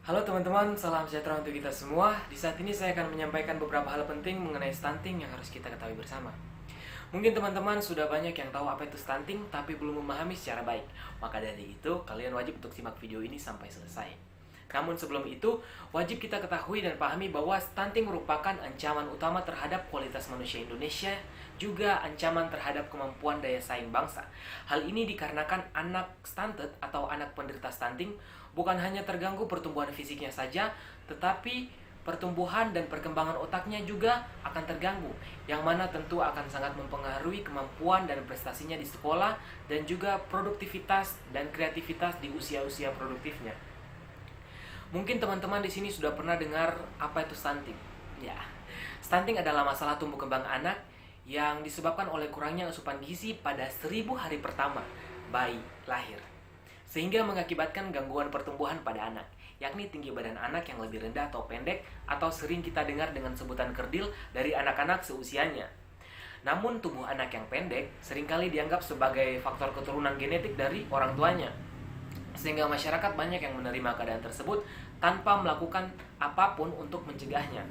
Halo teman-teman, salam sejahtera untuk kita semua. Di saat ini saya akan menyampaikan beberapa hal penting mengenai stunting yang harus kita ketahui bersama. Mungkin teman-teman sudah banyak yang tahu apa itu stunting, tapi belum memahami secara baik. Maka dari itu, kalian wajib untuk simak video ini sampai selesai. Namun sebelum itu, wajib kita ketahui dan pahami bahwa stunting merupakan ancaman utama terhadap kualitas manusia Indonesia, juga ancaman terhadap kemampuan daya saing bangsa. Hal ini dikarenakan anak stunted atau anak penderita stunting bukan hanya terganggu pertumbuhan fisiknya saja, tetapi pertumbuhan dan perkembangan otaknya juga akan terganggu, yang mana tentu akan sangat mempengaruhi kemampuan dan prestasinya di sekolah dan juga produktivitas dan kreativitas di usia-usia produktifnya. Mungkin teman-teman di sini sudah pernah dengar apa itu stunting. Ya, stunting adalah masalah tumbuh kembang anak yang disebabkan oleh kurangnya asupan gizi pada 1000 hari pertama bayi lahir, sehingga mengakibatkan gangguan pertumbuhan pada anak, yakni tinggi badan anak yang lebih rendah atau pendek, atau sering kita dengar dengan sebutan kerdil dari anak-anak seusianya. Namun tubuh anak yang pendek seringkali dianggap sebagai faktor keturunan genetik dari orang tuanya, sehingga masyarakat banyak yang menerima keadaan tersebut tanpa melakukan apapun untuk mencegahnya.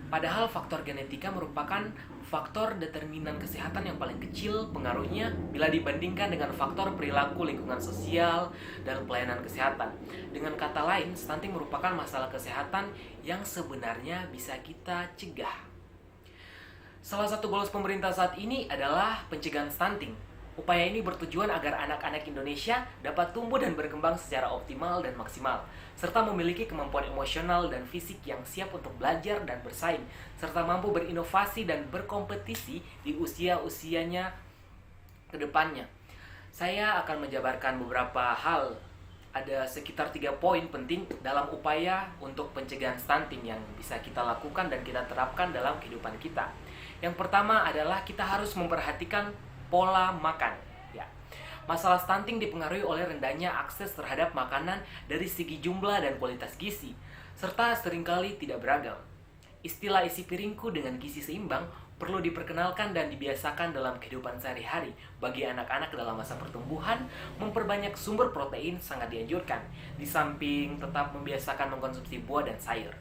Padahal faktor genetika merupakan faktor determinan kesehatan yang paling kecil pengaruhnya bila dibandingkan dengan faktor perilaku lingkungan sosial dan pelayanan kesehatan. Dengan kata lain, stunting merupakan masalah kesehatan yang sebenarnya bisa kita cegah. Salah satu goals pemerintah saat ini adalah pencegahan stunting. Upaya ini bertujuan agar anak-anak Indonesia dapat tumbuh dan berkembang secara optimal dan maksimal, serta memiliki kemampuan emosional dan fisik yang siap untuk belajar dan bersaing, serta mampu berinovasi dan berkompetisi di usia-usianya ke depannya. Saya akan menjabarkan beberapa hal. Ada sekitar 3 poin penting dalam upaya untuk pencegahan stunting yang bisa kita lakukan dan kita terapkan dalam kehidupan kita. Yang pertama adalah kita harus memperhatikan pola makan. Ya. Masalah stunting dipengaruhi oleh rendahnya akses terhadap makanan dari segi jumlah dan kualitas gizi, serta seringkali tidak beragam. Istilah isi piringku dengan gizi seimbang perlu diperkenalkan dan dibiasakan dalam kehidupan sehari-hari. Bagi anak-anak dalam masa pertumbuhan, memperbanyak sumber protein sangat dianjurkan, di samping tetap membiasakan mengkonsumsi buah dan sayur.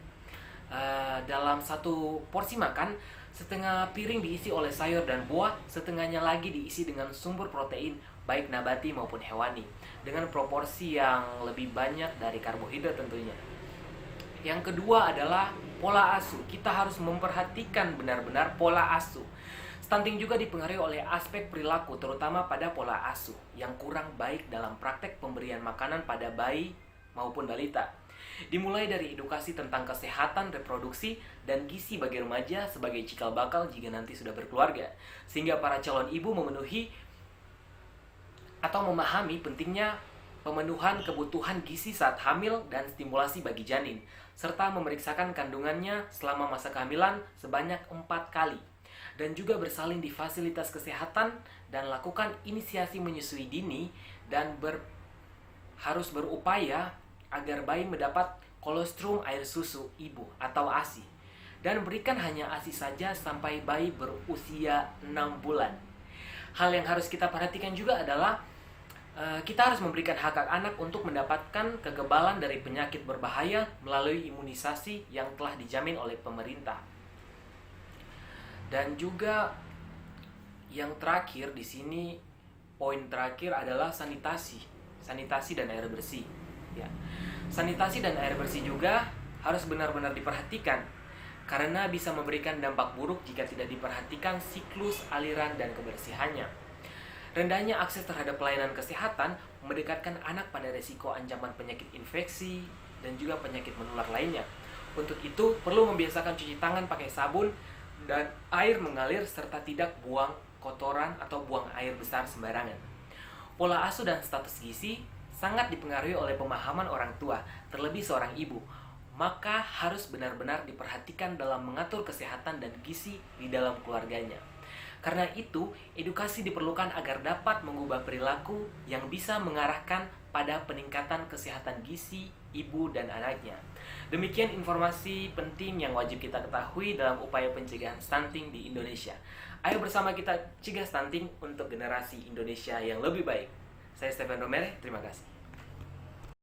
Dalam satu porsi makan, setengah piring diisi oleh sayur dan buah, setengahnya lagi diisi dengan sumber protein, baik nabati maupun hewani, dengan proporsi yang lebih banyak dari karbohidrat tentunya. Yang kedua adalah pola asuh. Kita harus memperhatikan benar-benar pola asuh. Stunting juga dipengaruhi oleh aspek perilaku, terutama pada pola asuh yang kurang baik dalam praktek pemberian makanan pada bayi maupun balita. Dimulai dari edukasi tentang kesehatan reproduksi dan gizi bagi remaja sebagai cikal bakal jika nanti sudah berkeluarga, sehingga para calon ibu memenuhi atau memahami pentingnya pemenuhan kebutuhan gizi saat hamil dan stimulasi bagi janin, serta memeriksakan kandungannya selama masa kehamilan sebanyak 4 kali, dan juga bersalin di fasilitas kesehatan dan lakukan inisiasi menyusui dini, dan harus berupaya agar bayi mendapat kolostrum air susu ibu atau ASI, dan berikan hanya ASI saja sampai bayi berusia 6 bulan. Hal yang harus kita perhatikan juga adalah kita harus memberikan hak anak untuk mendapatkan kekebalan dari penyakit berbahaya melalui imunisasi yang telah dijamin oleh pemerintah. Dan juga yang terakhir di sini, poin terakhir adalah sanitasi dan air bersih. Ya. Sanitasi dan air bersih juga harus benar-benar diperhatikan, karena bisa memberikan dampak buruk jika tidak diperhatikan siklus aliran dan kebersihannya. Rendahnya akses terhadap pelayanan kesehatan mendekatkan anak pada resiko ancaman penyakit infeksi dan juga penyakit menular lainnya. Untuk itu, perlu membiasakan cuci tangan pakai sabun dan air mengalir, serta tidak buang kotoran atau buang air besar sembarangan. Pola asuh dan status gizi sangat dipengaruhi oleh pemahaman orang tua, terlebih seorang ibu. Maka harus benar-benar diperhatikan dalam mengatur kesehatan dan gizi di dalam keluarganya. Karena itu, edukasi diperlukan agar dapat mengubah perilaku yang bisa mengarahkan pada peningkatan kesehatan gizi ibu dan anaknya. Demikian informasi penting yang wajib kita ketahui dalam upaya pencegahan stunting di Indonesia. Ayo bersama kita cegah stunting untuk generasi Indonesia yang lebih baik. Saya Stefan Romere, terima kasih.